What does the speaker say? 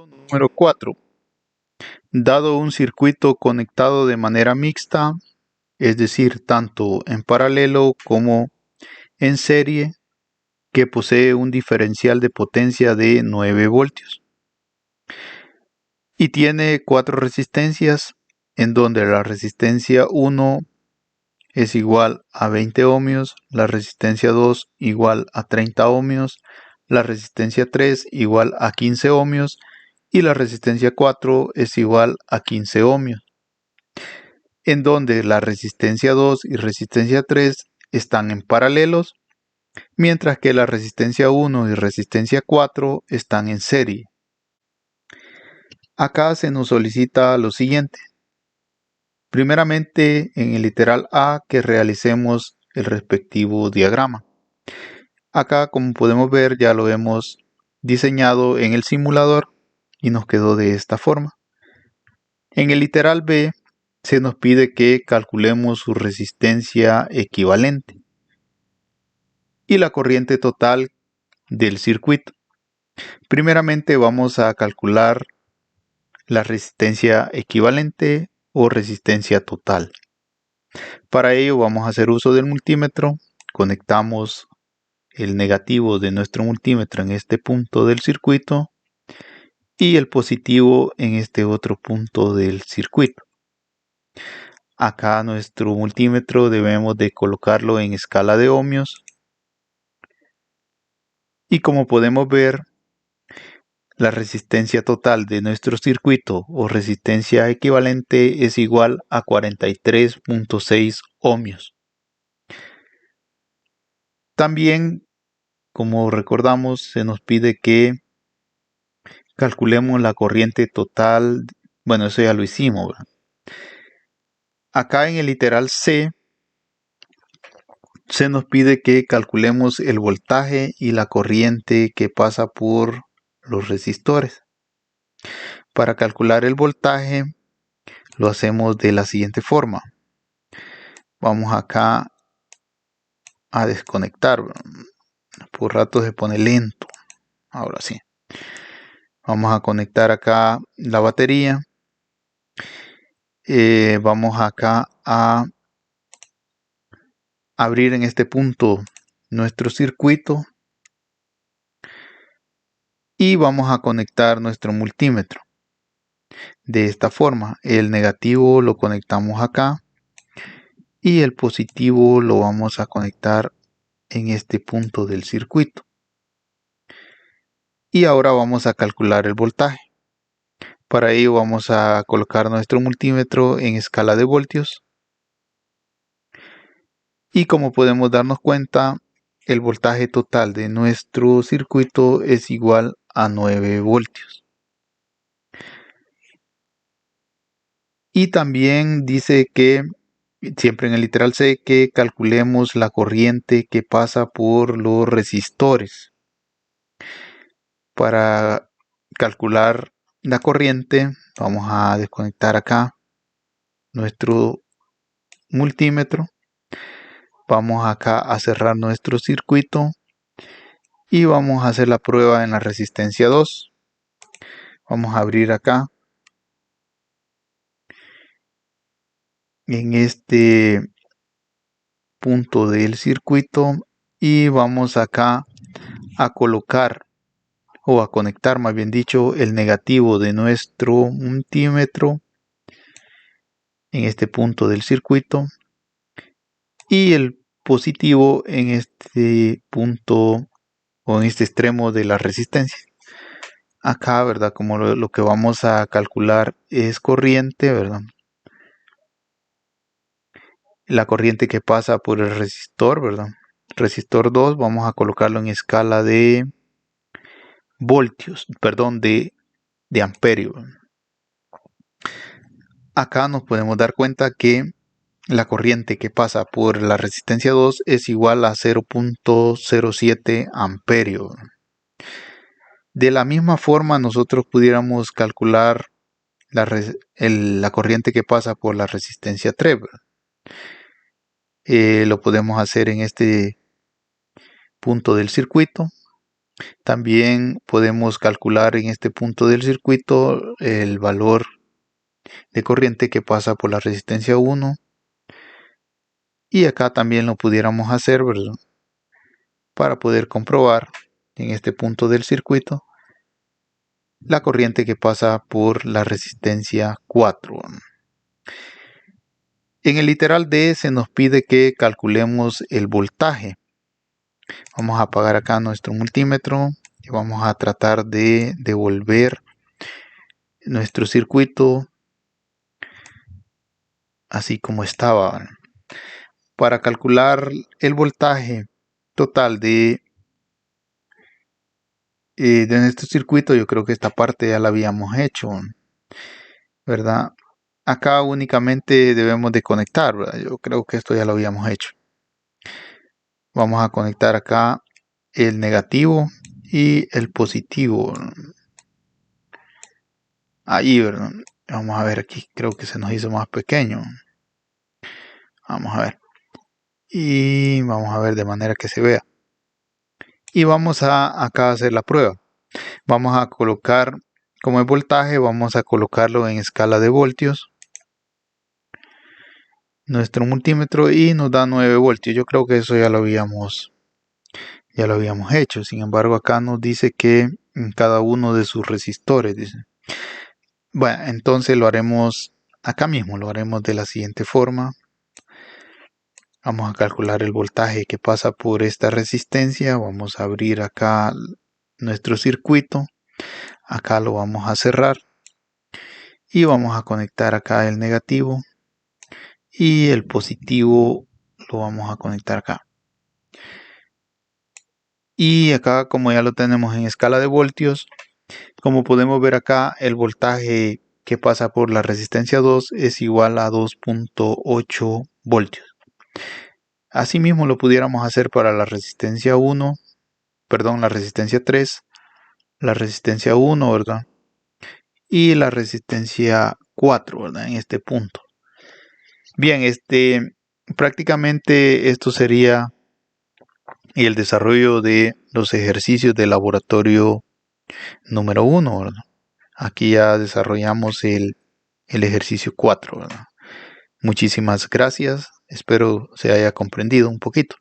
Número 4. Dado un circuito conectado de manera mixta, es decir, tanto en paralelo como en serie, que posee un diferencial de potencia de 9 voltios y tiene 4 resistencias, en donde la resistencia 1 es igual a 20 ohmios, la resistencia 2 igual a 30 ohmios, la resistencia 3 igual a 15 ohmios y la resistencia 4 es igual a 15 ohmios, en donde la resistencia 2 y resistencia 3 están en paralelos, mientras que la resistencia 1 y resistencia 4 están en serie. Acá se nos solicita lo siguiente. Primeramente, en el literal A, que realicemos el respectivo diagrama. Acá, como podemos ver, ya lo hemos diseñado en el simulador y nos quedó de esta forma. En el literal B, se nos pide que calculemos su resistencia equivalente y la corriente total del circuito. Primeramente vamos a calcular la resistencia equivalente o resistencia total. Para ello vamos a hacer uso del multímetro. Conectamos el negativo de nuestro multímetro en este punto del circuito y el positivo en este otro punto del circuito. Acá nuestro multímetro debemos de colocarlo en escala de ohmios y como podemos ver, la resistencia total de nuestro circuito o resistencia equivalente es igual a 43.6 ohmios. También, como recordamos, se nos pide que calculemos la corriente total. Bueno, eso ya lo hicimos, ¿verdad? Acá en el literal C se nos pide que calculemos el voltaje y la corriente que pasa por los resistores. Para calcular el voltaje lo hacemos de la siguiente forma. Vamos acá a desconectar. Por rato se pone lento. Ahora sí. Vamos a conectar acá la batería. Vamos acá a abrir en este punto nuestro circuito y vamos a conectar nuestro multímetro. De esta forma, el negativo lo conectamos acá y el positivo lo vamos a conectar en este punto del circuito. Y ahora vamos a calcular el voltaje. Para ello vamos a colocar nuestro multímetro en escala de voltios. Y como podemos darnos cuenta, el voltaje total de nuestro circuito es igual a 9 voltios. Y también dice que, siempre en el literal C, que calculemos la corriente que pasa por los resistores. Para calcular la corriente, vamos a desconectar acá nuestro multímetro. Vamos acá a cerrar nuestro circuito y vamos a hacer la prueba en la resistencia 2. Vamos a abrir acá en este punto del circuito y vamos acá a colocar o a conectar, más bien dicho, el negativo de nuestro multímetro en este punto del circuito y el positivo en este punto o en este extremo de la resistencia. Acá, ¿verdad? Como lo que vamos a calcular es corriente, ¿verdad? La corriente que pasa por el resistor, ¿verdad? Resistor 2, vamos a colocarlo en escala de voltios, perdón, de amperios. Acá nos podemos dar cuenta que la corriente que pasa por la resistencia 2 es igual a 0.07 amperios. De la misma forma, nosotros pudiéramos calcular la corriente que pasa por la resistencia 3. Lo podemos hacer en este punto del circuito. También podemos calcular en este punto del circuito el valor de corriente que pasa por la resistencia 1. Y acá también lo pudiéramos hacer, ¿verdad? Para poder comprobar en este punto del circuito la corriente que pasa por la resistencia 4. En el literal D se nos pide que calculemos el voltaje. Vamos a apagar acá nuestro multímetro y vamos a tratar de devolver nuestro circuito así como estaba. Para calcular el voltaje total de nuestro circuito, yo creo que esta parte ya la habíamos hecho, ¿verdad? Acá únicamente debemos de conectar, ¿verdad? Yo creo que esto ya lo habíamos hecho. Vamos a conectar acá el negativo y el positivo. Ahí, ¿verdad? Vamos a ver aquí, creo que se nos hizo más pequeño. Vamos a ver. Y vamos a ver de manera que se vea. Y vamos a acá hacer la prueba. Vamos a colocar, como el voltaje, vamos a colocarlo en escala de voltios. Nuestro multímetro y nos da 9 voltios. Yo creo que eso ya lo habíamos hecho. Sin embargo, acá nos dice que en cada uno de sus resistores, dice. Bueno, entonces lo haremos acá mismo, lo haremos de la siguiente forma. Vamos a calcular el voltaje que pasa por esta resistencia. Vamos a abrir acá nuestro circuito. Acá lo vamos a cerrar. Y vamos a conectar acá el negativo. Y el positivo lo vamos a conectar acá. Y acá, como ya lo tenemos en escala de voltios, como podemos ver acá, el voltaje que pasa por la resistencia 2 es igual a 2.8 voltios. Asimismo lo pudiéramos hacer para la resistencia 1, perdón, la resistencia 3, la resistencia 1, ¿verdad? Y la resistencia 4, ¿verdad? En este punto. Bien, prácticamente esto sería el desarrollo de los ejercicios de laboratorio número 1, ¿verdad? Aquí ya desarrollamos el ejercicio 4, ¿verdad? Muchísimas gracias. Espero se haya comprendido un poquito.